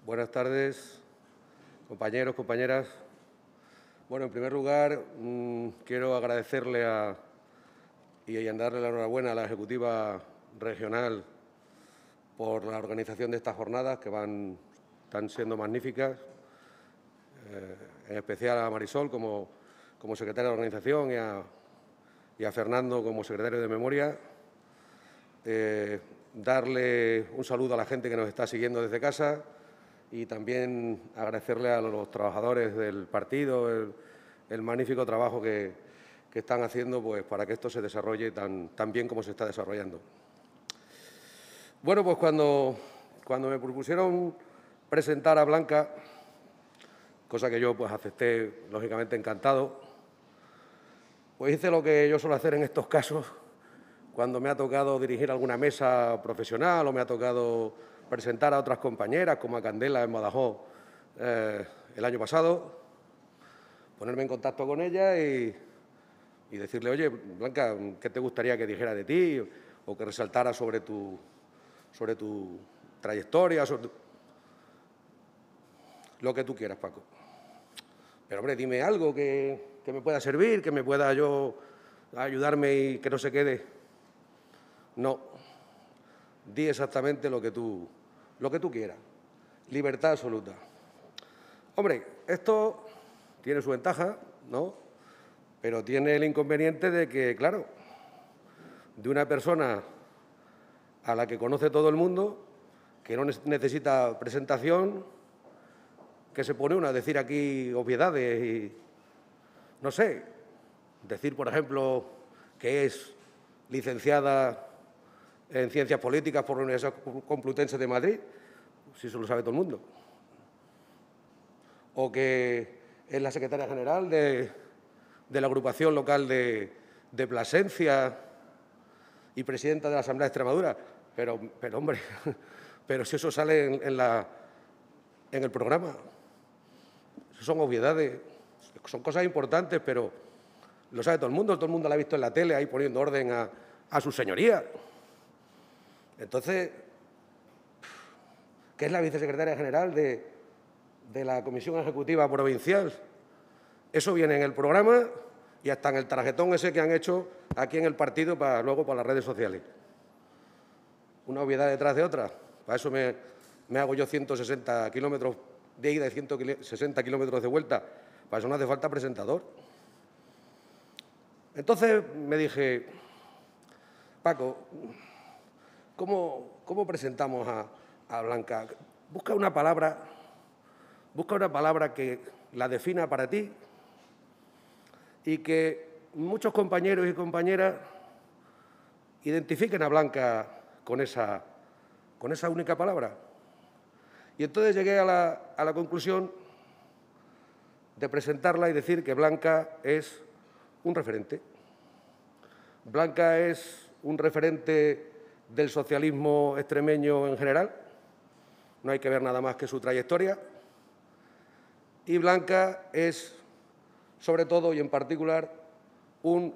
Buenas tardes, compañeros, compañeras. Bueno, en primer lugar, quiero agradecerle y darle la enhorabuena a la Ejecutiva Regional por la organización de estas jornadas que están siendo magníficas, en especial a Marisol como secretaria de organización y a Fernando como secretario de Memoria. Darle un saludo a la gente que nos está siguiendo desde casa y también agradecerle a los trabajadores del partido el magnífico trabajo que están haciendo pues, para que esto se desarrolle tan bien como se está desarrollando. Bueno, pues cuando me propusieron presentar a Blanca, cosa que yo pues acepté lógicamente encantado, pues hice lo que yo suelo hacer en estos casos cuando me ha tocado dirigir alguna mesa profesional o me ha tocado presentar a otras compañeras, como a Candela en Badajoz el año pasado, ponerme en contacto con ella y decirle, oye, Blanca, ¿qué te gustaría que dijera de ti o que resaltara sobre tu trayectoria, lo que tú quieras, Paco? Pero, hombre, dime algo que me pueda servir, que me pueda yo ayudarme y que no se quede. No, di exactamente lo que tú quieras. Libertad absoluta. Hombre, esto tiene su ventaja, ¿no? Pero tiene el inconveniente de que, claro, de una persona a la que conoce todo el mundo, que no necesita presentación, que se pone uno a decir aquí obviedades y, no sé, decir, por ejemplo, que es licenciada en Ciencias Políticas por la Universidad Complutense de Madrid, si eso lo sabe todo el mundo. O que es la secretaria general de la agrupación local de Plasencia y presidenta de la Asamblea de Extremadura. Pero hombre, pero si eso sale en el programa. Son obviedades, son cosas importantes, pero lo sabe todo el mundo la ha visto en la tele ahí poniendo orden a su señoría. Entonces, ¿qué es la vicesecretaria general de la Comisión Ejecutiva Provincial? Eso viene en el programa y hasta en el tarjetón ese que han hecho aquí en el partido luego para las redes sociales. Una obviedad detrás de otra. Para eso me hago yo 160 kilómetros de ida y 160 kilómetros de vuelta. Para eso no hace falta presentador. Entonces me dije, Paco, ¿cómo presentamos a Blanca? Busca una palabra que la defina para ti y que muchos compañeros y compañeras identifiquen a Blanca con esa única palabra. Y entonces llegué a la conclusión de presentarla y decir que Blanca es un referente. Blanca es un referente del socialismo extremeño en general. No hay que ver nada más que su trayectoria. Y Blanca es, sobre todo y en particular, un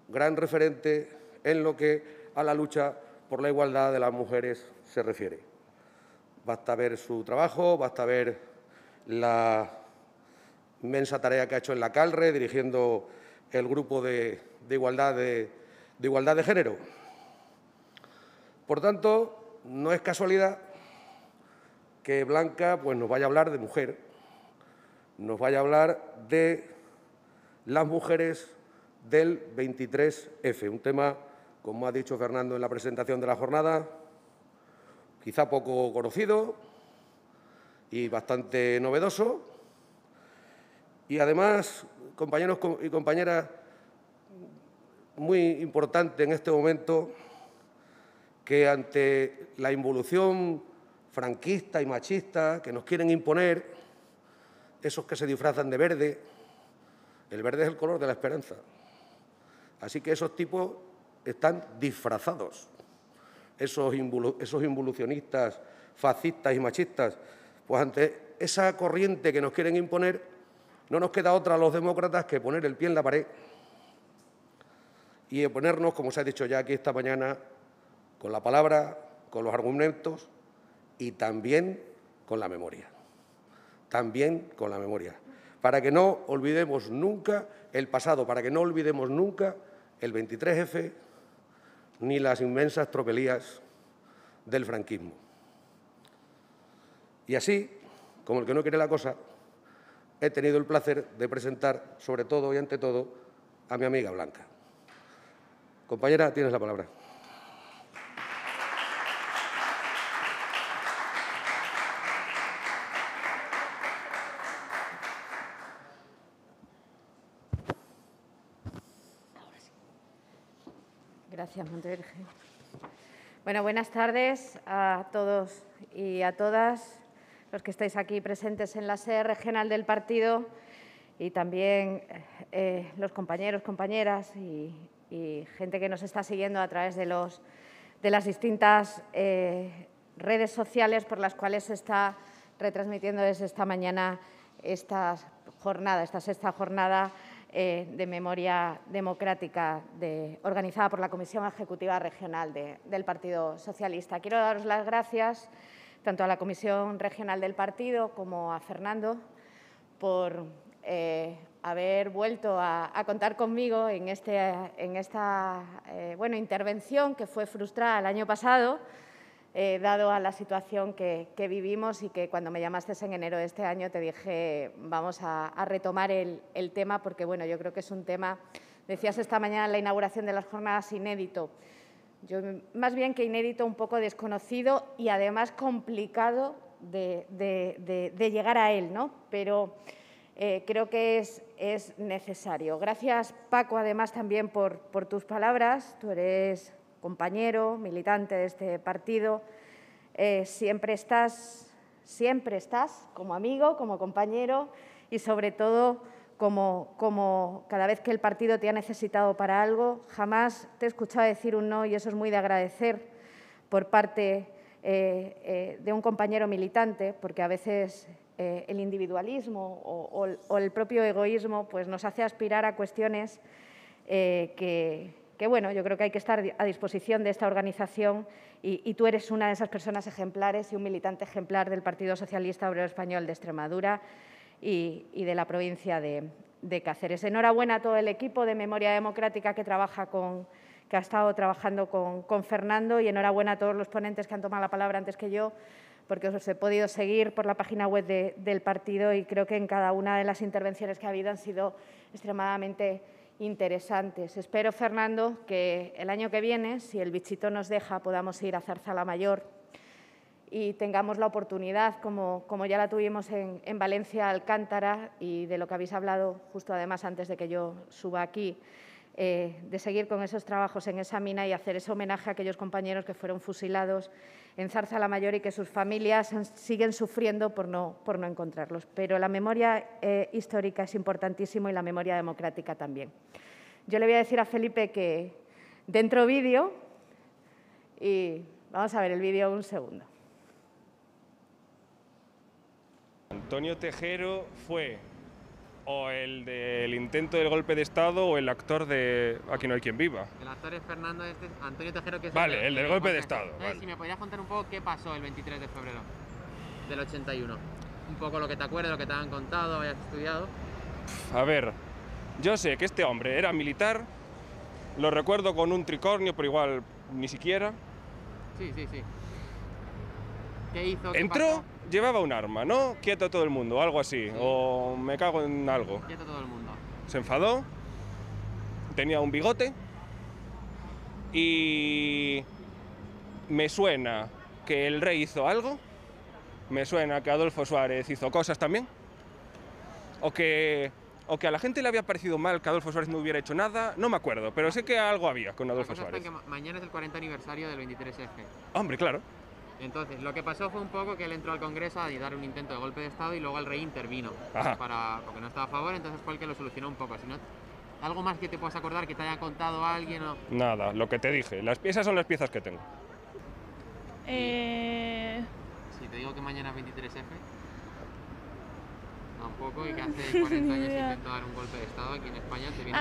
gran referente en lo que a la lucha por la igualdad de las mujeres se refiere. Basta ver su trabajo, basta ver la inmensa tarea que ha hecho en la CALRE, dirigiendo el grupo de igualdad de género. Por tanto, no es casualidad que Blanca pues, nos vaya a hablar de mujer, nos vaya a hablar de las mujeres del 23F, un tema, como ha dicho Fernando en la presentación de la jornada, quizá poco conocido y bastante novedoso. Y además, compañeros y compañeras, muy importante en este momento que ante la involución franquista y machista que nos quieren imponer, esos que se disfrazan de verde, el verde es el color de la esperanza. Así que esos tipos están disfrazados. Esos involucionistas, fascistas y machistas, pues ante esa corriente que nos quieren imponer, no nos queda otra a los demócratas que poner el pie en la pared y ponernos, como se ha dicho ya aquí esta mañana, con la palabra, con los argumentos y también con la memoria. También con la memoria. Para que no olvidemos nunca el pasado, para que no olvidemos nunca el 23F ni las inmensas tropelías del franquismo. Y así, como el que no quiere la cosa, he tenido el placer de presentar, sobre todo y ante todo, a mi amiga Blanca. Compañera, tienes la palabra. Gracias, Montevirgen. Bueno, buenas tardes a todos y a todas los que estáis aquí presentes en la sede regional del partido y también los compañeros, compañeras y gente que nos está siguiendo a través de las distintas redes sociales por las cuales se está retransmitiendo desde esta mañana esta sexta jornada de memoria democrática organizada por la Comisión Ejecutiva Regional del Partido Socialista. Quiero daros las gracias tanto a la Comisión Regional del Partido como a Fernando por haber vuelto a contar conmigo en esta intervención que fue frustrada el año pasado, dado a la situación que vivimos y que cuando me llamaste en enero de este año te dije vamos a retomar el tema porque bueno, yo creo que es un tema, decías esta mañana en la inauguración de las jornadas, inédito. Yo, más bien que inédito, un poco desconocido y además complicado de llegar a él, ¿no? Pero creo que es necesario. Gracias, Paco, además también por tus palabras. Tú eres compañero, militante de este partido, siempre estás como amigo, como compañero y sobre todo como cada vez que el partido te ha necesitado para algo, jamás te he escuchado decir un no y eso es muy de agradecer por parte de un compañero militante, porque a veces el individualismo o el propio egoísmo pues nos hace aspirar a cuestiones que bueno, yo creo que hay que estar a disposición de esta organización y tú eres una de esas personas ejemplares y un militante ejemplar del Partido Socialista Obrero Español de Extremadura y de la provincia de Cáceres. Enhorabuena a todo el equipo de Memoria Democrática que ha estado trabajando con Fernando y enhorabuena a todos los ponentes que han tomado la palabra antes que yo, porque os he podido seguir por la página web del partido y creo que en cada una de las intervenciones que ha habido han sido extremadamente interesantes. Espero, Fernando, que el año que viene, si el bichito nos deja, podamos ir a Zarzalamayor y tengamos la oportunidad, como ya la tuvimos en Valencia, Alcántara, y de lo que habéis hablado justo además antes de que yo suba aquí, de seguir con esos trabajos en esa mina y hacer ese homenaje a aquellos compañeros que fueron fusilados en Zarzalamayor y que sus familias siguen sufriendo por no encontrarlos. Pero la memoria histórica es importantísimo y la memoria democrática también. Yo le voy a decir a Felipe que dentro vídeo y vamos a ver el vídeo un segundo. Antonio Tejero fue o el del intento del golpe de Estado o el actor de Aquí no hay quien viva. El actor es Fernando, Antonio Tejero, que es vale, el del golpe de Estado. Vale. Si me podrías contar un poco qué pasó el 23 de febrero del 81. Un poco lo que te acuerdas, lo que te han contado, hayas estudiado. A ver, yo sé que este hombre era militar, lo recuerdo con un tricornio, pero igual ni siquiera. Sí. ¿Qué hizo? ¿Qué entró, pasó? llevaba un arma, ¿no? Quieto todo el mundo, algo así, sí. O me cago en algo. Quieto todo el mundo. Se enfadó, tenía un bigote y me suena que el rey hizo algo, me suena que Adolfo Suárez hizo cosas también, o que a la gente le había parecido mal que Adolfo Suárez no hubiera hecho nada, no me acuerdo, pero sé que algo había con Adolfo Suárez. Que mañana es el 40 aniversario del 23F. Hombre, claro. Entonces, lo que pasó fue un poco que él entró al Congreso a dar un intento de golpe de Estado y luego el rey intervino porque no estaba a favor, entonces fue el que lo solucionó un poco. Si no, ¿algo más que te puedas acordar, que te haya contado alguien? O... Nada, lo que te dije, esas son las piezas que tengo. Si te digo que mañana es 23F, tampoco, y que hace 40 años intentó dar un golpe de Estado aquí en España. ¿Te viene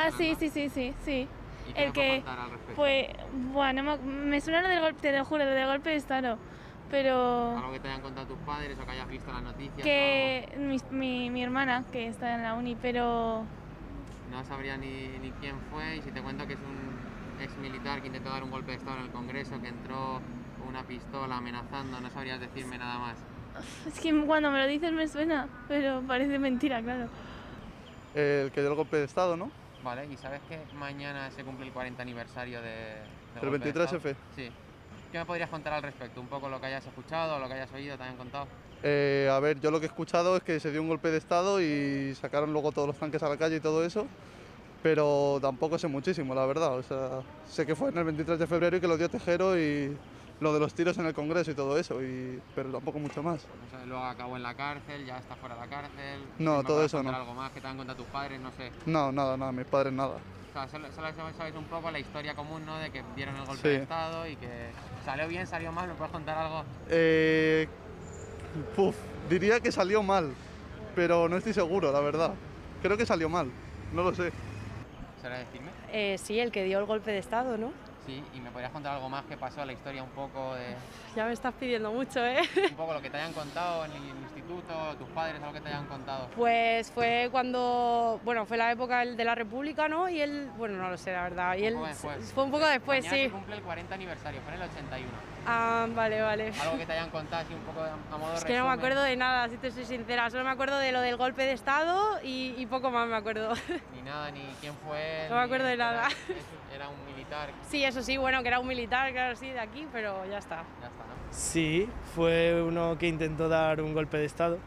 Sí. ¿Y qué me puedo contar al respecto? Pues, bueno, me suena lo del golpe, te lo juro, lo del golpe de Estado. pero... ¿Algo que te hayan contado tus padres o que hayas visto en las noticias? Que mi hermana, que está en la uni, pero... No sabría ni quién fue, y si te cuento que es un ex militar que intentó dar un golpe de estado en el Congreso, que entró con una pistola amenazando, no sabrías decirme nada más. Es que cuando me lo dices me suena, pero parece mentira, claro. El que dio el golpe de Estado, ¿no? Vale, ¿y sabes que mañana se cumple el 40 aniversario ¿El 23F? Sí. ¿Qué me podrías contar al respecto? Un poco lo que hayas escuchado, lo que hayas oído, te hayan contado. A ver, yo lo que he escuchado es que se dio un golpe de Estado y sacaron luego todos los tanques a la calle y todo eso, pero tampoco sé muchísimo, la verdad. O sea, sé que fue en el 23 de febrero y que lo dio Tejero y lo de los tiros en el Congreso y todo eso, pero tampoco mucho más. O sea, luego acabó en la cárcel, ya está fuera de la cárcel. No, todo eso no. ¿Algo más que te han contado tus padres? No sé. No, nada, mis padres nada. O sea, solo sabes un poco la historia común, ¿no? De que dieron el golpe de Estado y que salió bien, salió mal. ¿Me puedes contar algo? Diría que salió mal, pero no estoy seguro, la verdad. Creo que salió mal, no lo sé. ¿Sabes decirme? Sí, el que dio el golpe de Estado, ¿no? Sí, y me podrías contar algo más que pasó, la historia un poco de... Ya me estás pidiendo mucho, ¿eh? Un poco lo que te hayan contado en el instituto, tus padres, algo que te hayan contado. Pues fue cuando, bueno, fue la época de la República, ¿no? Y él, bueno, no lo sé, la verdad. Y él fue un poco después, mañana sí. Se cumple el 40 aniversario, fue en el 81. Ah, vale. Algo que te hayan contado así un poco a modo de Es que no me acuerdo de nada, si te soy sincera. Solo me acuerdo de lo del golpe de Estado y poco más me acuerdo. Ni nada, ni quién fue. No me acuerdo de nada. Era un militar. Sí, eso sí, bueno, que era un militar, claro, sí, de aquí, pero ya está. Ya está, ¿no? Sí, fue uno que intentó dar un golpe de Estado.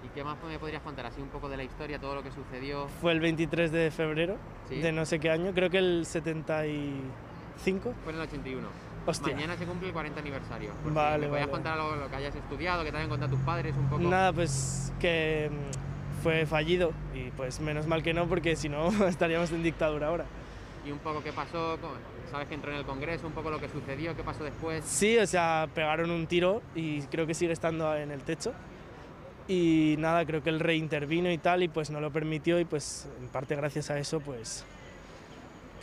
¿Y qué más me podrías contar? Así un poco de la historia, todo lo que sucedió. Fue el 23 de febrero, ¿Sí? de no sé qué año, creo que el 75. Fue en el 81. Hostia. Mañana se cumple el 40 aniversario. Vale, ¿Me podrías contar algo lo que hayas estudiado, que te hayan contado tus padres un poco? Nada, pues que fue fallido y pues menos mal que no, porque si no estaríamos en dictadura ahora. ¿Y un poco qué pasó? ¿Sabes que entró en el Congreso? ¿Un poco lo que sucedió? ¿Qué pasó después? Sí, o sea, pegaron un tiro y creo que sigue estando en el techo. Y nada, creo que el rey intervino y tal, y pues no lo permitió, y pues en parte gracias a eso, pues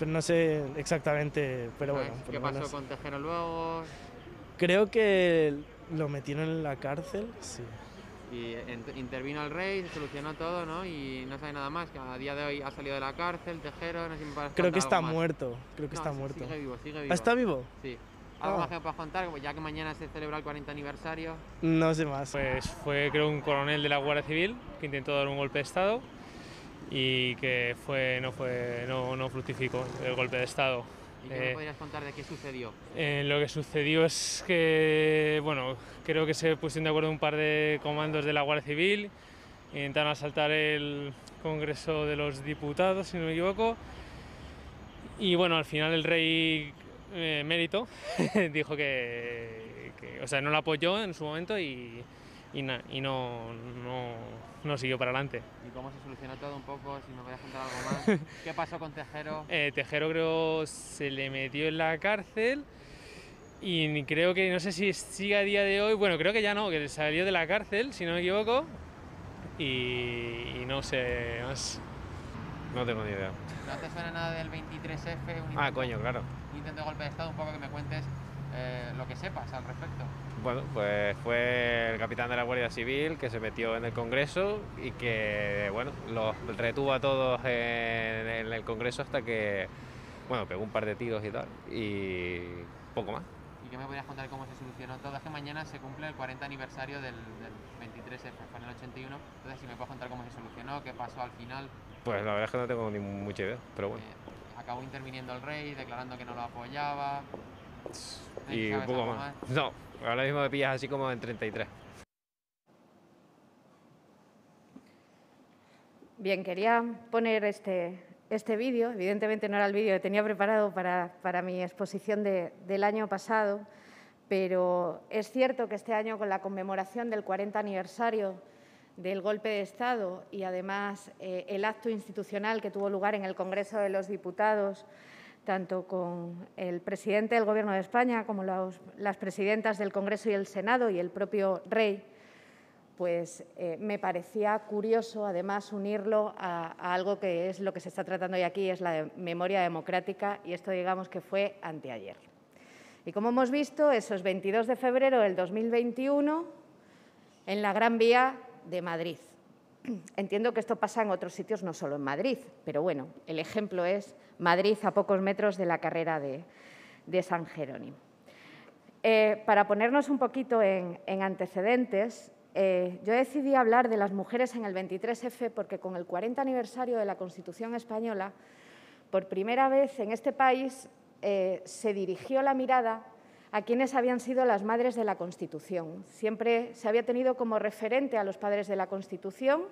no sé exactamente, pero bueno. ¿Qué pasó con Tejero luego? Creo que lo metieron en la cárcel, sí. Y intervino el rey, se solucionó todo, ¿no? Y no sabe nada más, que a día de hoy ha salido de la cárcel, Tejero, no sé si me puedes Creo que está más. muerto, creo que está muerto. Sigue vivo. ¿Está vivo? Sí. ¿Algo más que me puedas contar? Ya que mañana se celebra el 40 aniversario. No sé más. Pues fue, creo, un coronel de la Guardia Civil que intentó dar un golpe de Estado y que no fructificó el golpe de Estado. ¿Y qué me podrías contar de qué sucedió? Lo que sucedió es que, bueno, creo que se pusieron de acuerdo un par de comandos de la Guardia Civil, intentaron asaltar el Congreso de los Diputados, si no me equivoco, y bueno, al final el rey Emérito dijo que, o sea, no lo apoyó en su momento y no siguió para adelante. ¿Y cómo se solucionó todo un poco? Si me podías contar algo más. ¿Qué pasó con Tejero? Tejero creo se le metió en la cárcel y creo que, no sé si sigue a día de hoy, bueno, creo que ya no, que salió de la cárcel, si no me equivoco, y no sé más. No tengo ni idea. ¿No te suena nada del 23F? Coño, claro. Un intento de golpe de Estado, un poco que me cuentes lo que sepas al respecto. Bueno, pues fue el capitán de la Guardia Civil que se metió en el Congreso y que, bueno, los retuvo a todos en el Congreso hasta que, bueno, pegó un par de tiros y tal, y poco más. ¿Y qué me podrías contar cómo se solucionó todo? Es que mañana se cumple el 40 aniversario del 23F, fue en el 81, entonces si me puedes contar cómo se solucionó, qué pasó al final. Pues la verdad es que no tengo ni mucha idea, pero bueno. Acabó interviniendo el rey, declarando que no lo apoyaba. Y un poco más. No, ahora mismo me pillas así como en 33. Bien, quería poner este vídeo. Evidentemente no era el vídeo que tenía preparado para mi exposición del año pasado, pero es cierto que este año, con la conmemoración del 40 aniversario del golpe de Estado y además el acto institucional que tuvo lugar en el Congreso de los Diputados, tanto con el presidente del Gobierno de España como las presidentas del Congreso y el Senado y el propio rey, pues me parecía curioso, además, unirlo a algo que es lo que se está tratando hoy aquí, es la memoria democrática, y esto, digamos, que fue anteayer. Y como hemos visto, eso es 22 de febrero del 2021 en la Gran Vía de Madrid. Entiendo que esto pasa en otros sitios, no solo en Madrid, pero bueno, el ejemplo es Madrid a pocos metros de la carrera de San Jerónimo. Para ponernos un poquito en antecedentes, yo decidí hablar de las mujeres en el 23F porque con el 40 aniversario de la Constitución española, por primera vez en este país se dirigió la mirada a quienes habían sido las madres de la Constitución. Siempre se había tenido como referente a los padres de la Constitución,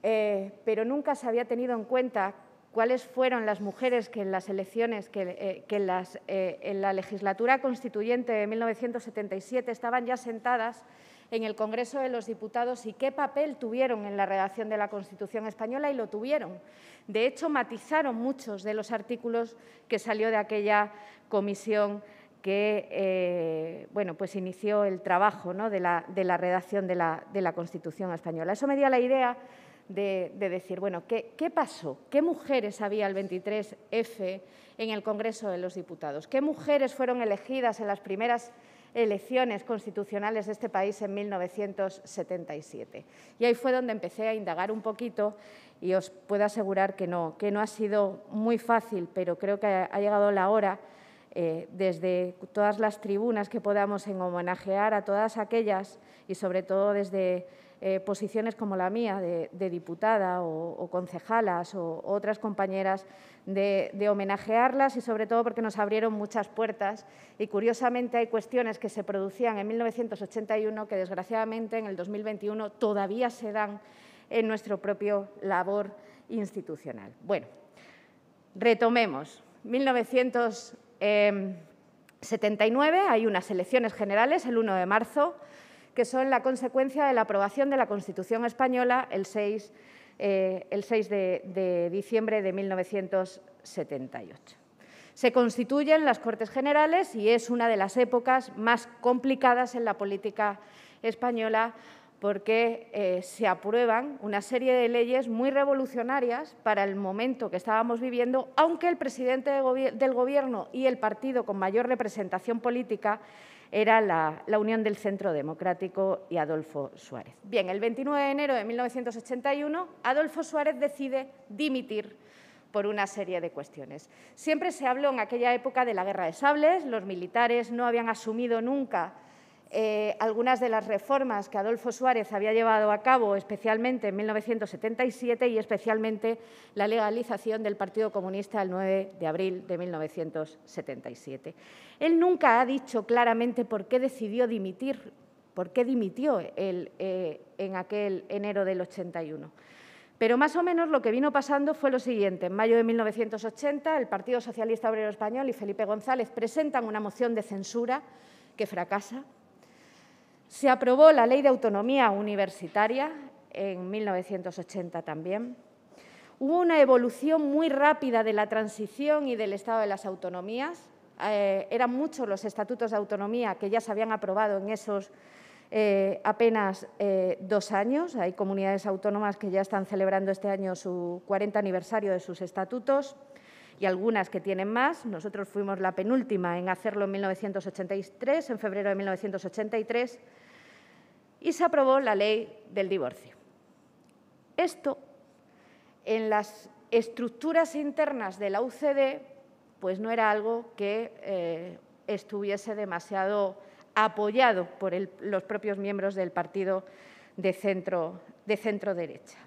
pero nunca se había tenido en cuenta cuáles fueron las mujeres que en las elecciones, en la legislatura constituyente de 1977 estaban ya sentadas en el Congreso de los Diputados y qué papel tuvieron en la redacción de la Constitución española, y lo tuvieron. De hecho, matizaron muchos de los artículos que salió de aquella comisión que pues inició el trabajo, ¿no?, de la redacción de la Constitución española. Eso me dio la idea de decir, bueno, ¿qué pasó? ¿Qué mujeres había el 23F en el Congreso de los Diputados? ¿Qué mujeres fueron elegidas en las primeras elecciones constitucionales de este país en 1977? Y ahí fue donde empecé a indagar un poquito y os puedo asegurar que no ha sido muy fácil, pero creo que ha llegado la hora, desde todas las tribunas que podamos, en homenajear a todas aquellas y sobre todo desde posiciones como la mía de diputada o concejalas o otras compañeras, de homenajearlas, y sobre todo porque nos abrieron muchas puertas y curiosamente hay cuestiones que se producían en 1981 que desgraciadamente en el 2021 todavía se dan en nuestro propio labor institucional. Bueno, retomemos. 1979 hay unas elecciones generales, el 1 de marzo, que son la consecuencia de la aprobación de la Constitución española el 6 de diciembre de 1978. Se constituyen las Cortes Generales y es una de las épocas más complicadas en la política española porque se aprueban una serie de leyes muy revolucionarias para el momento que estábamos viviendo, aunque el presidente del Gobierno y el partido con mayor representación política era la Unión del Centro Democrático y Adolfo Suárez. Bien, el 29 de enero de 1981, Adolfo Suárez decide dimitir por una serie de cuestiones. Siempre se habló en aquella época de la Guerra de Sables, los militares no habían asumido nunca algunas de las reformas que Adolfo Suárez había llevado a cabo, especialmente en 1977 y especialmente la legalización del Partido Comunista el 9 de abril de 1977. Él nunca ha dicho claramente por qué decidió dimitir, por qué dimitió en aquel enero del 81. Pero más o menos lo que vino pasando fue lo siguiente. En mayo de 1980, el Partido Socialista Obrero Español y Felipe González presentan una moción de censura que fracasa. Se aprobó la Ley de Autonomía Universitaria en 1980 también. Hubo una evolución muy rápida de la transición y del estado de las autonomías. Eran muchos los estatutos de autonomía que ya se habían aprobado en esos apenas 2 años. Hay comunidades autónomas que ya están celebrando este año su 40 aniversario de sus estatutos y algunas que tienen más. Nosotros fuimos la penúltima en hacerlo en 1983, en febrero de 1983, y se aprobó la ley del divorcio. Esto, en las estructuras internas de la UCD, pues no era algo que estuviese demasiado apoyado por los propios miembros del partido de centro-derecha.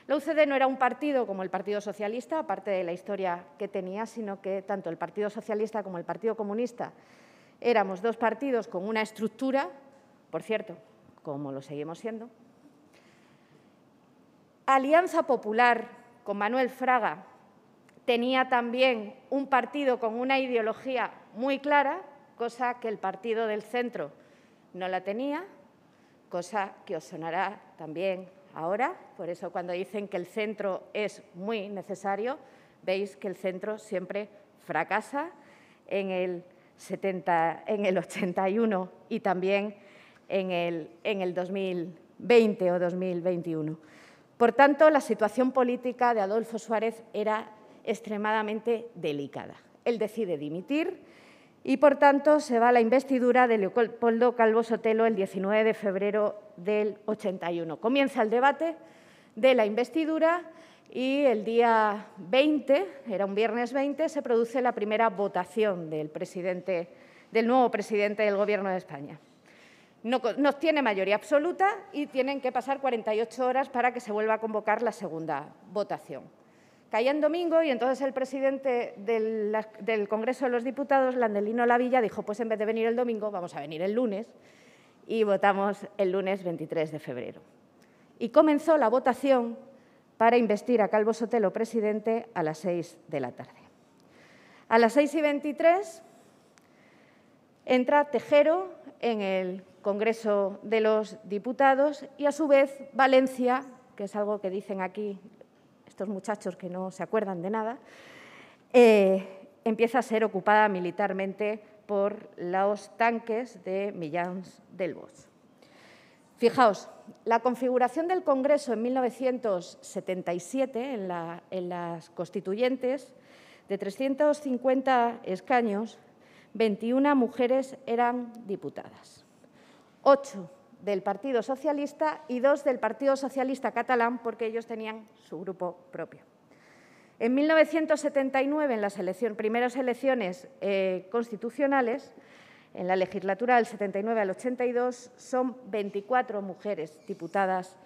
La UCD no era un partido como el Partido Socialista, aparte de la historia que tenía, sino que tanto el Partido Socialista como el Partido Comunista éramos 2 partidos con una estructura, por cierto, como lo seguimos siendo. Alianza Popular, con Manuel Fraga, tenía también un partido con una ideología muy clara, cosa que el Partido del Centro no la tenía, cosa que os sonará también ahora. Por eso, cuando dicen que el centro es muy necesario, veis que el centro siempre fracasa en el 81 y también en el 2020 o 2021. Por tanto, la situación política de Adolfo Suárez era extremadamente delicada. Él decide dimitir y, por tanto, se va a la investidura de Leopoldo Calvo Sotelo el 19 de febrero del 81. Comienza el debate de la investidura y el día 20, era un viernes 20, se produce la primera votación del nuevo presidente del Gobierno de España. No tiene mayoría absoluta y tienen que pasar 48 horas para que se vuelva a convocar la segunda votación. Caía en domingo y entonces el presidente del Congreso de los Diputados, Landelino Lavilla, dijo, pues en vez de venir el domingo, vamos a venir el lunes, y votamos el lunes 23 de febrero. Y comenzó la votación para investir a Calvo Sotelo presidente a las 6 de la tarde. A las 6:23 entra Tejero en el Congreso de los Diputados y, a su vez, Valencia, que es algo que dicen aquí estos muchachos que no se acuerdan de nada, empieza a ser ocupada militarmente por los tanques de Millán del Bosch. Fijaos, la configuración del Congreso en 1977, en las constituyentes, de 350 escaños, 21 mujeres eran diputadas, 8 del Partido Socialista y 2 del Partido Socialista catalán, porque ellos tenían su grupo propio. En 1979, en las primeras elecciones constitucionales, en la legislatura del 79 al 82, son 24 mujeres diputadas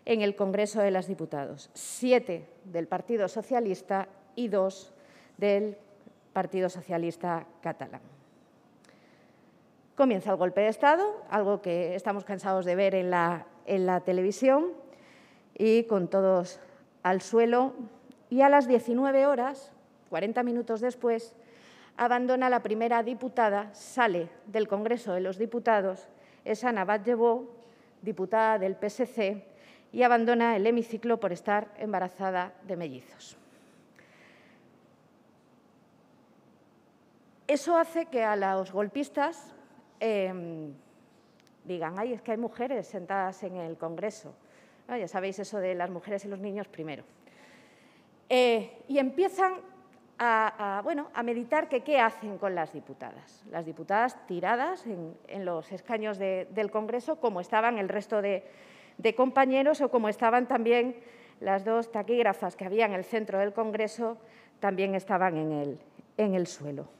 en el Congreso de los Diputados, 7 del Partido Socialista y 2 del Partido Socialista catalán. Comienza el golpe de Estado, algo que estamos cansados de ver en la televisión, y con todos al suelo. Y a las 19 horas, 40 minutos después, abandona la primera diputada, sale del Congreso de los Diputados, es Ana Batllevó, diputada del PSC, y abandona el hemiciclo por estar embarazada de mellizos. Eso hace que a los golpistas digan, ay, es que hay mujeres sentadas en el Congreso. ¿No? Ya sabéis eso de las mujeres y los niños primero. Y empiezan a meditar que qué hacen con las diputadas. Las diputadas tiradas en los escaños del Congreso, como estaban el resto de compañeros o como estaban también las 2 taquígrafas que había en el centro del Congreso, también estaban en el suelo.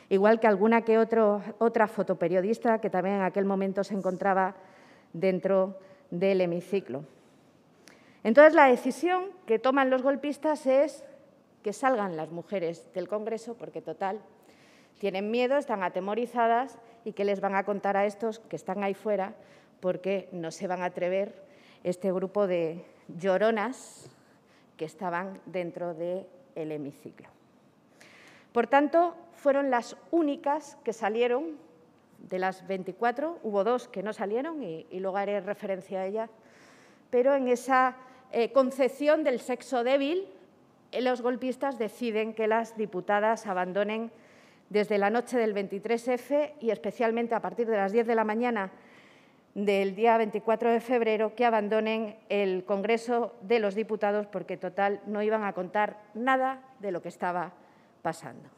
Igual que alguna que otra fotoperiodista que también en aquel momento se encontraba dentro del hemiciclo. Entonces, la decisión que toman los golpistas es que salgan las mujeres del Congreso, porque, total, tienen miedo, están atemorizadas y ¿qué les van a contar a estos que están ahí fuera? Porque no se van a atrever este grupo de lloronas que estaban dentro del hemiciclo. Por tanto, fueron las únicas que salieron de las 24, hubo 2 que no salieron y luego haré referencia a ellas, pero en esa concepción del sexo débil, los golpistas deciden que las diputadas abandonen desde la noche del 23F y especialmente a partir de las 10 de la mañana del día 24 de febrero, que abandonen el Congreso de los Diputados porque, total, no iban a contar nada de lo que estaba pasando.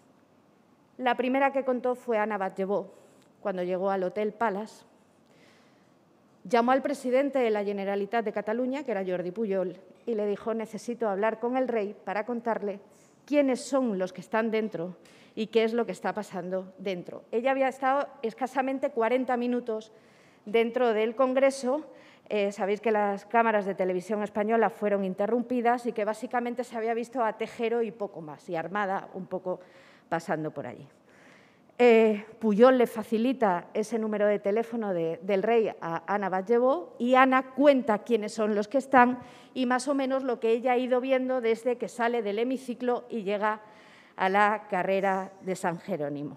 La primera que contó fue Ana Batllevó, cuando llegó al Hotel Palace. Llamó al presidente de la Generalitat de Cataluña, que era Jordi Pujol, y le dijo, necesito hablar con el rey para contarle quiénes son los que están dentro y qué es lo que está pasando dentro. Ella había estado escasamente 40 minutos dentro del Congreso. Sabéis que las cámaras de televisión española fueron interrumpidas y que básicamente se había visto a Tejero y poco más, y Armada un poco pasando por allí. Pujol le facilita ese número de teléfono del rey a Ana Batllevó y Ana cuenta quiénes son los que están y más o menos lo que ella ha ido viendo desde que sale del hemiciclo y llega a la carrera de San Jerónimo.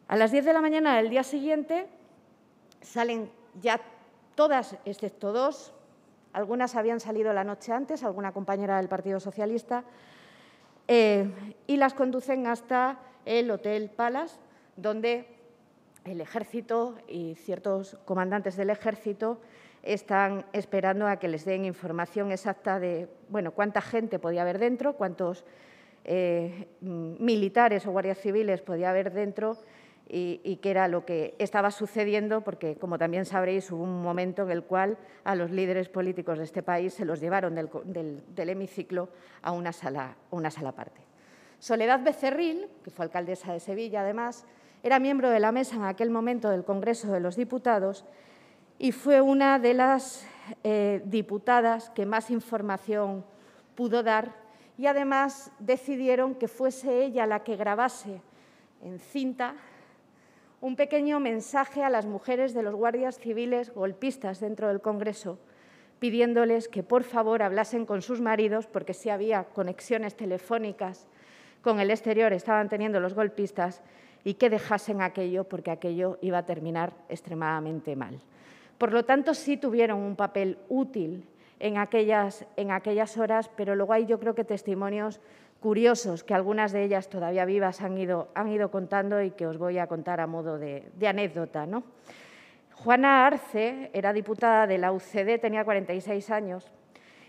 A las 10 de la mañana del día siguiente salen ya todas, excepto 2, algunas habían salido la noche antes, alguna compañera del Partido Socialista, y las conducen hasta el Hotel Palace, donde el Ejército y ciertos comandantes del Ejército están esperando a que les den información exacta de cuánta gente podía haber dentro, cuántos militares o guardias civiles podía haber dentro y qué era lo que estaba sucediendo, porque, como también sabréis, hubo un momento en el cual a los líderes políticos de este país se los llevaron del hemiciclo a una sala aparte. Soledad Becerril, que fue alcaldesa de Sevilla, además, era miembro de la mesa en aquel momento del Congreso de los Diputados y fue una de las diputadas que más información pudo dar, y además decidieron que fuese ella la que grabase en cinta un pequeño mensaje a las mujeres de los guardias civiles golpistas dentro del Congreso, pidiéndoles que por favor hablasen con sus maridos, porque sí había conexiones telefónicas con el exterior, estaban teniendo los golpistas, y que dejasen aquello, porque aquello iba a terminar extremadamente mal. Por lo tanto, sí tuvieron un papel útil en aquellas horas, pero luego hay, yo creo, que testimonios curiosos que algunas de ellas todavía vivas han ido contando y que os voy a contar a modo de anécdota, ¿no? Juana Arce era diputada de la UCD, tenía 46 años,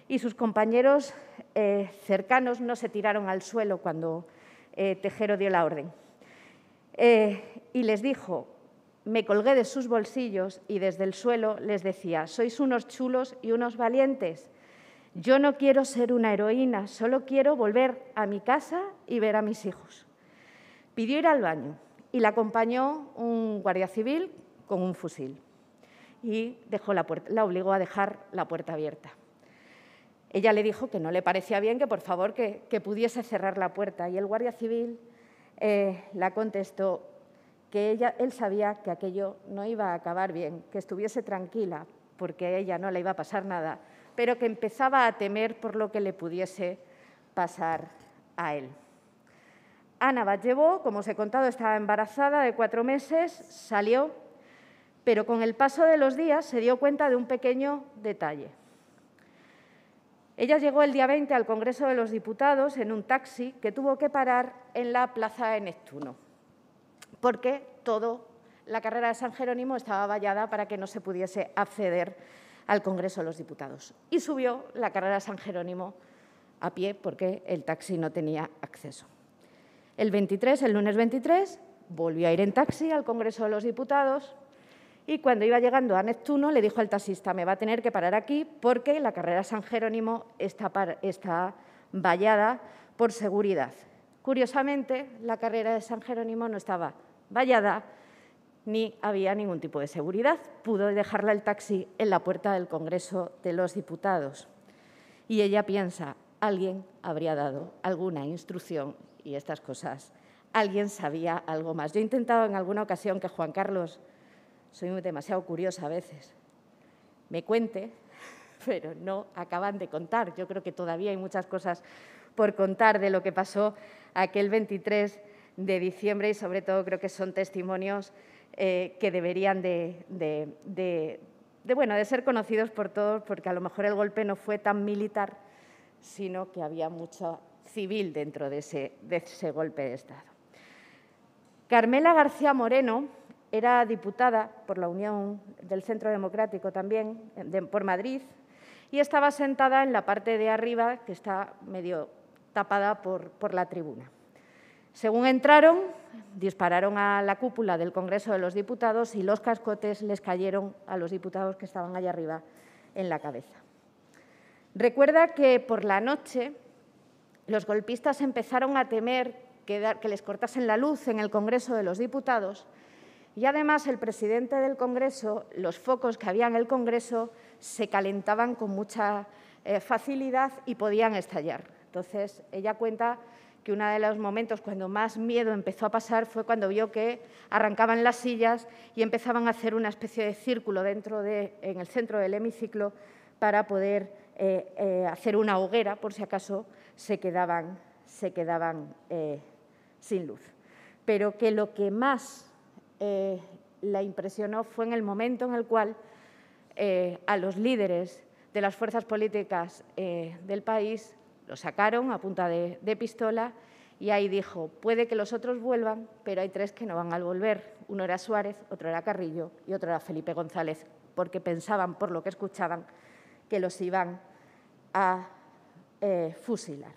y sus compañeros cercanos no se tiraron al suelo cuando Tejero dio la orden. Y les dijo: me colgué de sus bolsillos y desde el suelo les decía: sois unos chulos y unos valientes. Yo no quiero ser una heroína, solo quiero volver a mi casa y ver a mis hijos. Pidió ir al baño y la acompañó un guardia civil con un fusil y la obligó a dejar la puerta abierta. Ella le dijo que no le parecía bien, que por favor que pudiese cerrar la puerta, y el guardia civil la contestó que él sabía que aquello no iba a acabar bien, que estuviese tranquila porque a ella no le iba a pasar nada, pero que empezaba a temer por lo que le pudiese pasar a él. Ana Batllevó, como os he contado, estaba embarazada de 4 meses, salió, pero con el paso de los días se dio cuenta de un pequeño detalle. Ella llegó el día 20 al Congreso de los Diputados en un taxi que tuvo que parar en la Plaza de Neptuno, porque toda la carrera de San Jerónimo estaba vallada para que no se pudiese acceder al Congreso de los Diputados. Y subió la carrera de San Jerónimo a pie porque el taxi no tenía acceso. El lunes 23, volvió a ir en taxi al Congreso de los Diputados y cuando iba llegando a Neptuno le dijo al taxista: me va a tener que parar aquí porque la carrera de San Jerónimo está vallada por seguridad. Curiosamente, la carrera de San Jerónimo no estaba vallada ni había ningún tipo de seguridad. Pudo dejarla el taxi en la puerta del Congreso de los Diputados. Y ella piensa: alguien habría dado alguna instrucción y estas cosas, alguien sabía algo más. Yo he intentado en alguna ocasión que Juan Carlos, soy demasiado curiosa a veces, me cuente, pero no acaban de contar. Yo creo que todavía hay muchas cosas por contar de lo que pasó aquel 23 de diciembre y, sobre todo, creo que son testimonios que deberían de ser conocidos por todos, porque a lo mejor el golpe no fue tan militar, sino que había mucho civil dentro de ese golpe de Estado. Carmela García Moreno era diputada por la Unión del Centro Democrático también, por Madrid, y estaba sentada en la parte de arriba, que está medio tapada por la tribuna. Según entraron, dispararon a la cúpula del Congreso de los Diputados y los cascotes les cayeron a los diputados que estaban allá arriba en la cabeza. Recuerda que por la noche los golpistas empezaron a temer que les cortasen la luz en el Congreso de los Diputados y, además, el presidente del Congreso, los focos que había en el Congreso se calentaban con mucha facilidad y podían estallar. Entonces, ella cuenta que uno de los momentos cuando más miedo empezó a pasar fue cuando vio que arrancaban las sillas y empezaban a hacer una especie de círculo en el centro del hemiciclo para poder hacer una hoguera por si acaso se quedaban sin luz. Pero que lo que más la impresionó fue en el momento en el cual a los líderes de las fuerzas políticas del país lo sacaron a punta de pistola y ahí dijo: puede que los otros vuelvan, pero hay 3 que no van a volver. Uno era Suárez, otro era Carrillo y otro era Felipe González, porque pensaban, por lo que escuchaban, que los iban a fusilar.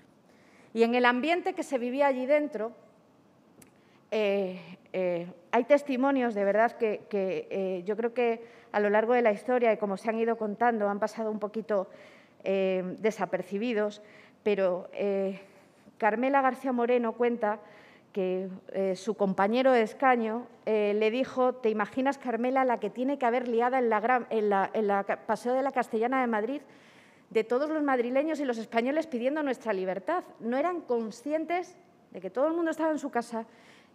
Y en el ambiente que se vivía allí dentro, hay testimonios de verdad que yo creo que a lo largo de la historia y como se han ido contando han pasado un poquito desapercibidos, pero Carmela García Moreno cuenta que su compañero de escaño le dijo: ¿te imaginas, Carmela, la que tiene que haber liada en la Paseo de la Castellana de Madrid de todos los madrileños y los españoles pidiendo nuestra libertad? No eran conscientes de que todo el mundo estaba en su casa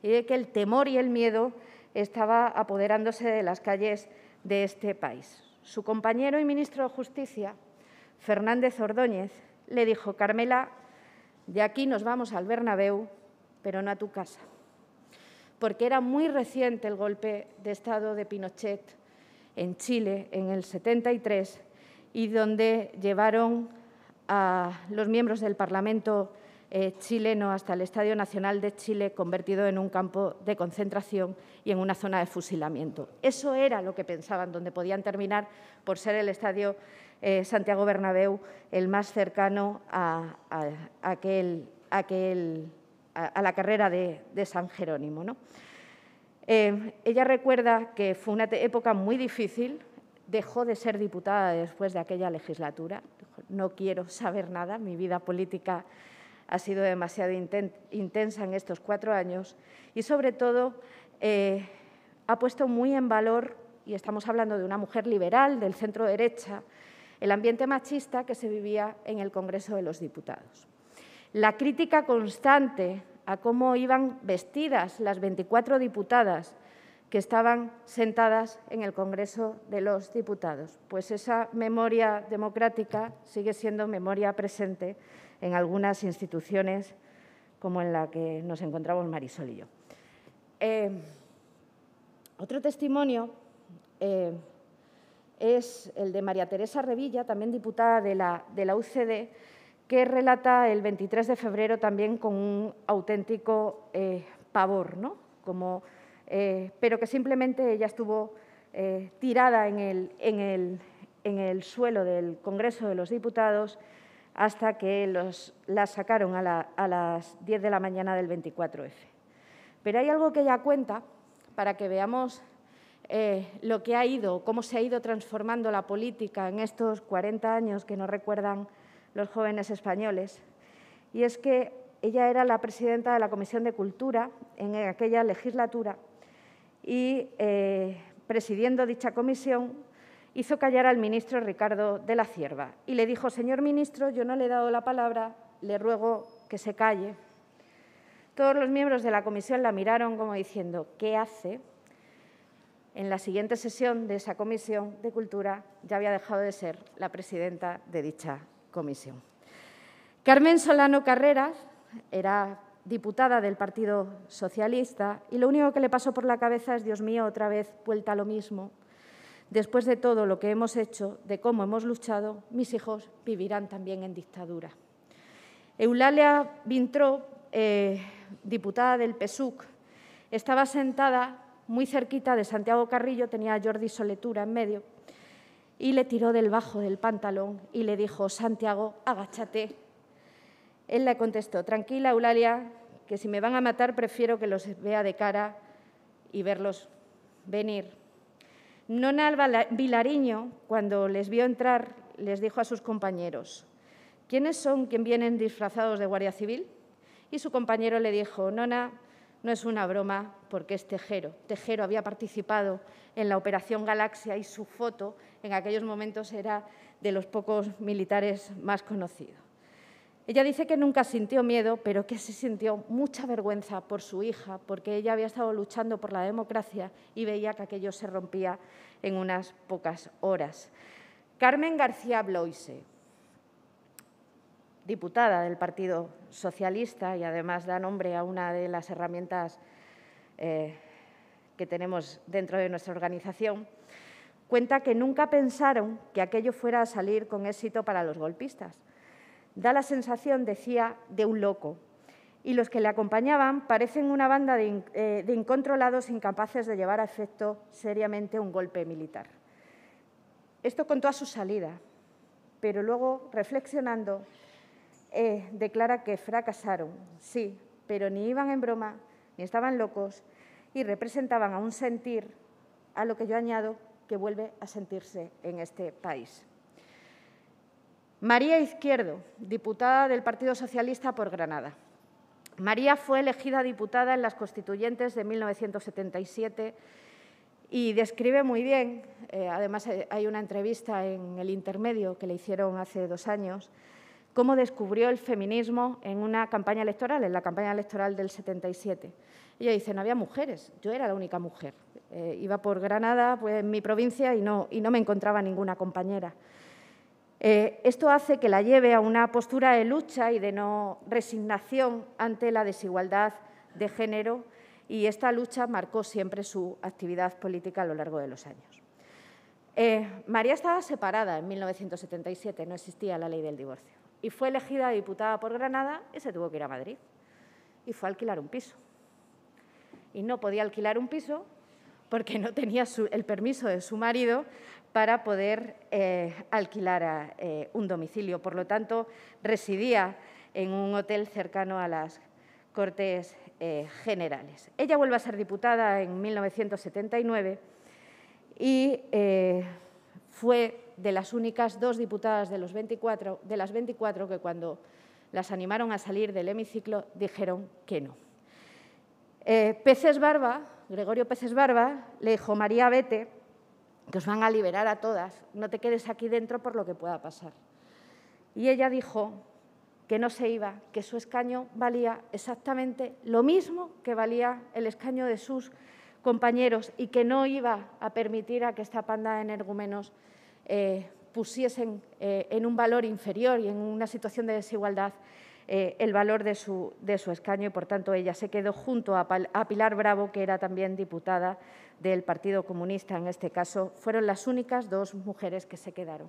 y de que el temor y el miedo estaba apoderándose de las calles de este país. Su compañero y ministro de Justicia, Fernández Ordóñez, le dijo: Carmela, de aquí nos vamos al Bernabéu, pero no a tu casa, porque era muy reciente el golpe de Estado de Pinochet en Chile en el 73 y donde llevaron a los miembros del Parlamento chileno hasta el Estadio Nacional de Chile, convertido en un campo de concentración y en una zona de fusilamiento. Eso era lo que pensaban, donde podían terminar por ser el Estadio Santiago Bernabéu el más cercano a la carrera de San Jerónimo, ¿no? Ella recuerda que fue una época muy difícil, dejó de ser diputada después de aquella legislatura, dijo: no quiero saber nada, mi vida política ha sido demasiado intensa en estos 4 años y, sobre todo, ha puesto muy en valor, y estamos hablando de una mujer liberal del centro-derecha, el ambiente machista que se vivía en el Congreso de los Diputados. La crítica constante a cómo iban vestidas las 24 diputadas que estaban sentadas en el Congreso de los Diputados. Pues esa memoria democrática sigue siendo memoria presente en algunas instituciones como en la que nos encontramos Marisol y yo. Otro testimonio es el de María Teresa Revilla, también diputada de la UCD, que relata el 23 de febrero también con un auténtico pavor, ¿no? Pero que simplemente ella estuvo tirada en el suelo del Congreso de los Diputados hasta que la sacaron a las 10 de la mañana del 24F. Pero hay algo que ella cuenta para que veamos cómo se ha ido transformando la política en estos 40 años que nos recuerdan los jóvenes españoles, y es que ella era la presidenta de la Comisión de Cultura en aquella legislatura y, presidiendo dicha comisión, hizo callar al ministro Ricardo de la Cierva y le dijo: señor ministro, yo no le he dado la palabra, le ruego que se calle. Todos los miembros de la comisión la miraron como diciendo: ¿qué hace? En la siguiente sesión de esa Comisión de Cultura ya había dejado de ser la presidenta de dicha comisión. Carmen Solano Carreras era diputada del Partido Socialista y lo único que le pasó por la cabeza es: Dios mío, otra vez vuelta a lo mismo. Después de todo lo que hemos hecho, de cómo hemos luchado, mis hijos vivirán también en dictadura. Eulalia Vintró, diputada del PSUC, estaba sentada muy cerquita de Santiago Carrillo, tenía a Jordi Soletura en medio, y le tiró del bajo del pantalón y le dijo: Santiago, agáchate. Él le contestó: tranquila, Eulalia, que si me van a matar prefiero que los vea de cara y verlos venir. Nona Vilariño, cuando les vio entrar, les dijo a sus compañeros: ¿quiénes son quien vienen disfrazados de Guardia Civil? Y su compañero le dijo: Nona, no es una broma, porque es Tejero. Tejero había participado en la Operación Galaxia y su foto en aquellos momentos era de los pocos militares más conocidos. Ella dice que nunca sintió miedo, pero que se sintió mucha vergüenza por su hija, porque ella había estado luchando por la democracia y veía que aquello se rompía en unas pocas horas. Carmen García Bloise, diputada del Partido Socialista y además da nombre a una de las herramientas que tenemos dentro de nuestra organización, cuenta que nunca pensaron que aquello fuera a salir con éxito para los golpistas. Da la sensación, decía, de un loco, y los que le acompañaban parecen una banda de incontrolados incapaces de llevar a efecto seriamente un golpe militar. Esto contó a su salida, pero luego, reflexionando, declara que fracasaron, sí, pero ni iban en broma, ni estaban locos y representaban a un sentir, a lo que yo añado, que vuelve a sentirse en este país. María Izquierdo, diputada del Partido Socialista por Granada. María fue elegida diputada en las Constituyentes de 1977 y describe muy bien, además hay una entrevista en El Intermedio que le hicieron hace 2 años, cómo descubrió el feminismo en una campaña electoral, en la campaña electoral del 77. Ella dice, no había mujeres, yo era la única mujer. Iba por Granada, pues, en mi provincia, y no me encontraba ninguna compañera. Esto hace que la lleve a una postura de lucha y de no resignación ante la desigualdad de género, y esta lucha marcó siempre su actividad política a lo largo de los años. María estaba separada en 1977, no existía la ley del divorcio, y fue elegida diputada por Granada y se tuvo que ir a Madrid y fue a alquilar un piso. Y no podía alquilar un piso porque no tenía el permiso de su marido para poder alquilar un domicilio. Por lo tanto, residía en un hotel cercano a las Cortes Generales. Ella vuelve a ser diputada en 1979 y fue de las únicas 2 diputadas de las 24 que cuando las animaron a salir del hemiciclo dijeron que no. Gregorio Peces Barba, le dijo, María, vete, que os van a liberar a todas, no te quedes aquí dentro por lo que pueda pasar. Y ella dijo que no se iba, que su escaño valía exactamente lo mismo que valía el escaño de sus compañeros y que no iba a permitir a que esta panda de energúmenos pusiesen en un valor inferior y en una situación de desigualdad el valor de su escaño, y, por tanto, ella se quedó junto a Pilar Bravo, que era también diputada del Partido Comunista. En este caso, fueron las únicas 2 mujeres que se quedaron.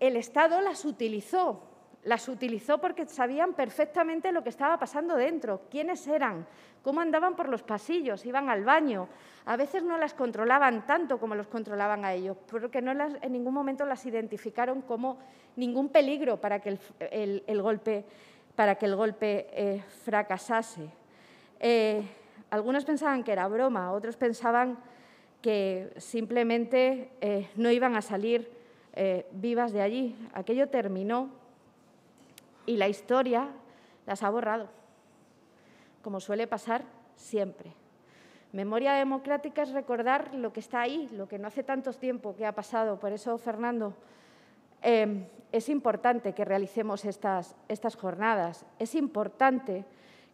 El Estado las utilizó porque sabían perfectamente lo que estaba pasando dentro, quiénes eran, cómo andaban por los pasillos, iban al baño. A veces no las controlaban tanto como los controlaban a ellos, porque en ningún momento las identificaron como ningún peligro para que el golpe fracasase. Algunos pensaban que era broma, otros pensaban que simplemente no iban a salir vivas de allí. Aquello terminó y la historia las ha borrado, como suele pasar siempre. Memoria democrática es recordar lo que está ahí, lo que no hace tanto tiempo que ha pasado. Por eso, Fernando, es importante que realicemos estas jornadas. Es importante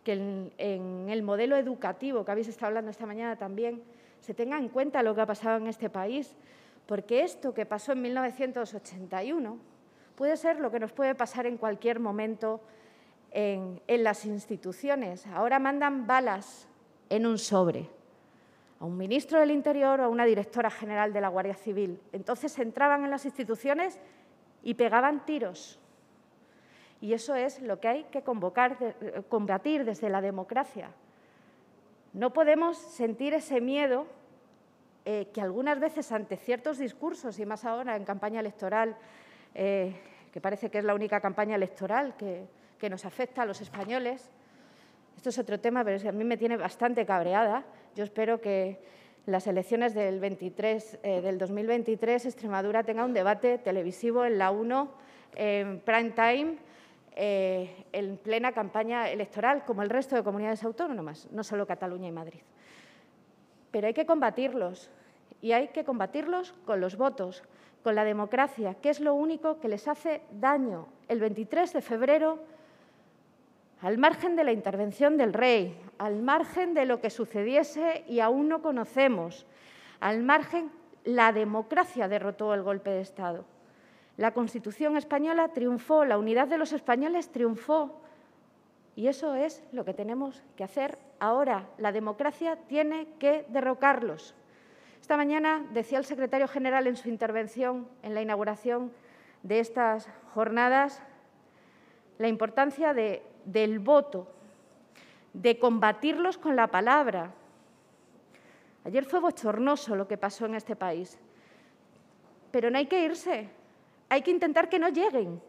que en el modelo educativo, que habéis estado hablando esta mañana también, se tenga en cuenta lo que ha pasado en este país, porque esto que pasó en 1981 puede ser lo que nos puede pasar en cualquier momento en las instituciones. Ahora mandan balas en un sobre a un ministro del Interior o a una directora general de la Guardia Civil. Entonces entraban en las instituciones y pegaban tiros. Y eso es lo que hay que combatir desde la democracia. No podemos sentir ese miedo que algunas veces ante ciertos discursos, y más ahora en campaña electoral, que parece que es la única campaña electoral que nos afecta a los españoles. Esto es otro tema, pero a mí me tiene bastante cabreada. Yo espero que en las elecciones del 2023 Extremadura tenga un debate televisivo en la 1, en prime time, en plena campaña electoral, como el resto de comunidades autónomas, no solo Cataluña y Madrid. Pero hay que combatirlos, y hay que combatirlos con los votos, con la democracia, que es lo único que les hace daño. El 23 de febrero, al margen de la intervención del rey, al margen de lo que sucediese y aún no conocemos, al margen, la democracia derrotó el golpe de Estado. La Constitución española triunfó, la unidad de los españoles triunfó, y eso es lo que tenemos que hacer ahora. La democracia tiene que derrocarlos. Esta mañana decía el secretario general en su intervención en la inauguración de estas jornadas la importancia del voto, de combatirlos con la palabra. Ayer fue bochornoso lo que pasó en este país, pero no hay que irse, hay que intentar que no lleguen.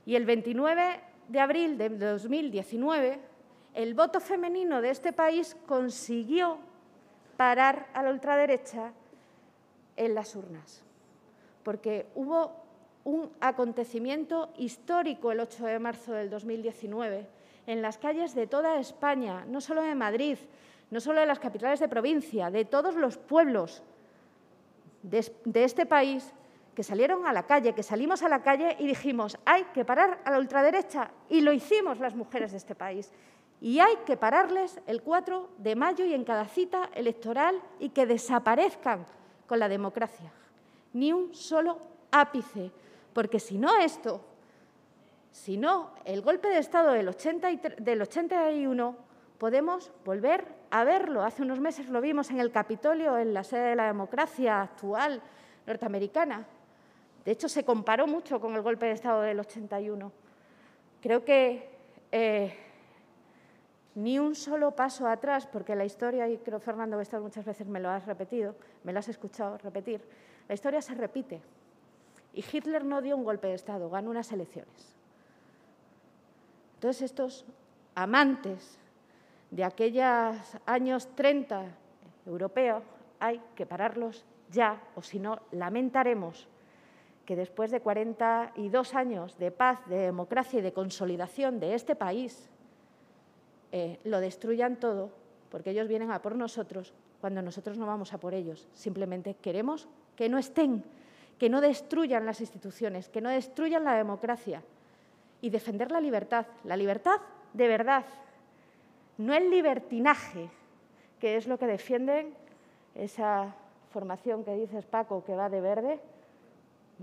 Y el 29 de abril de 2019, el voto femenino de este país consiguió parar a la ultraderecha en las urnas, porque hubo un acontecimiento histórico el 8 de marzo del 2019 en las calles de toda España, no solo de Madrid, no solo de las capitales de provincia, de todos los pueblos de este país, que salieron a la calle, que salimos a la calle y dijimos hay que parar a la ultraderecha, y lo hicimos las mujeres de este país. Y hay que pararles el 4 de mayo y en cada cita electoral y que desaparezcan con la democracia. Ni un solo ápice, porque si no esto, si no el golpe de Estado del 81, podemos volver a verlo. Hace unos meses lo vimos en el Capitolio, en la sede de la democracia actual norteamericana. De hecho, se comparó mucho con el golpe de Estado del 81. Creo que ni un solo paso atrás, porque la historia, y creo, Fernando, que esto muchas veces me lo has repetido, me lo has escuchado repetir, la historia se repite. Y Hitler no dio un golpe de Estado, ganó unas elecciones. Entonces, estos amantes de aquellos años 30 europeos hay que pararlos ya, o si no, lamentaremos que después de 42 años de paz, de democracia y de consolidación de este país, lo destruyan todo, porque ellos vienen a por nosotros cuando nosotros no vamos a por ellos. Simplemente queremos que no estén, que no destruyan las instituciones, que no destruyan la democracia y defender la libertad de verdad, no el libertinaje, que es lo que defienden esa formación que dices, Paco, que va de verde,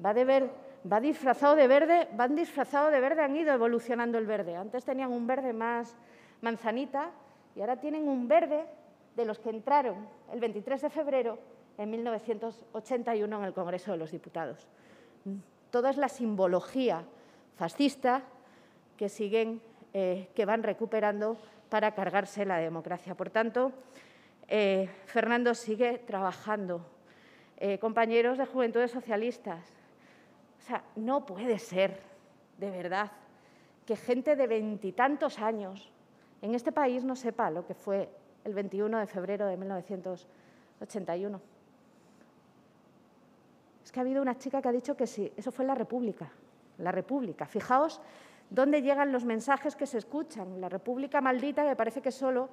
va disfrazado de verde, van disfrazados de verde, han ido evolucionando el verde. Antes tenían un verde más manzanita y ahora tienen un verde de los que entraron el 23 de febrero en 1981 en el Congreso de los Diputados. Toda es la simbología fascista que siguen, que van recuperando para cargarse la democracia. Por tanto, Fernando sigue trabajando. Compañeros de Juventudes Socialistas, o sea, no puede ser, de verdad, que gente de veintitantos años en este país no sepa lo que fue el 21 de febrero de 1981. Es que ha habido una chica que ha dicho que sí, eso fue la República. La República. Fijaos dónde llegan los mensajes que se escuchan. La República maldita, que parece que solo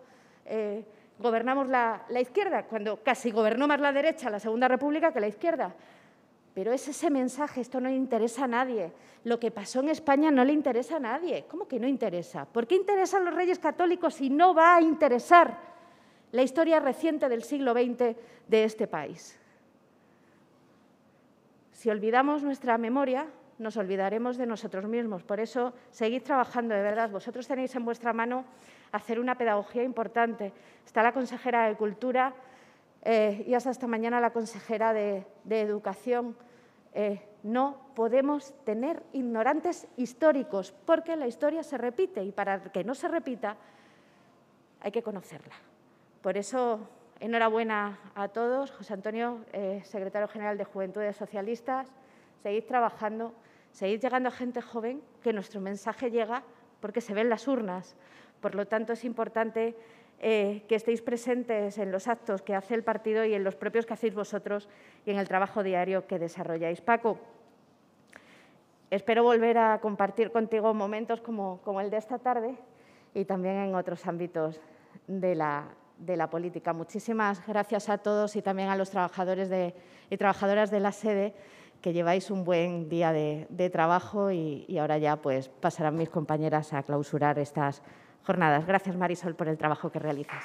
gobernamos la izquierda, cuando casi gobernó más la derecha, la Segunda República, que la izquierda. Pero es ese mensaje, esto no le interesa a nadie. Lo que pasó en España no le interesa a nadie. ¿Cómo que no interesa? ¿Por qué interesan los Reyes Católicos si no va a interesar la historia reciente del siglo XX de este país? Si olvidamos nuestra memoria, nos olvidaremos de nosotros mismos. Por eso, seguid trabajando, de verdad. Vosotros tenéis en vuestra mano hacer una pedagogía importante. Está la consejera de Cultura y hasta esta mañana la consejera de Educación. No podemos tener ignorantes históricos, porque la historia se repite y para que no se repita hay que conocerla. Por eso, enhorabuena a todos. José Antonio, secretario general de Juventudes Socialistas, seguid trabajando, seguid llegando a gente joven, que nuestro mensaje llega porque se ven las urnas. Por lo tanto, es importante que estéis presentes en los actos que hace el partido y en los propios que hacéis vosotros y en el trabajo diario que desarrolláis. Paco, espero volver a compartir contigo momentos como el de esta tarde y también en otros ámbitos de la política. Muchísimas gracias a todos y también a los trabajadores y trabajadoras de la sede, que lleváis un buen día de trabajo y ahora ya pues pasarán mis compañeras a clausurar estas jornadas. Gracias, Marisol, por el trabajo que realizas.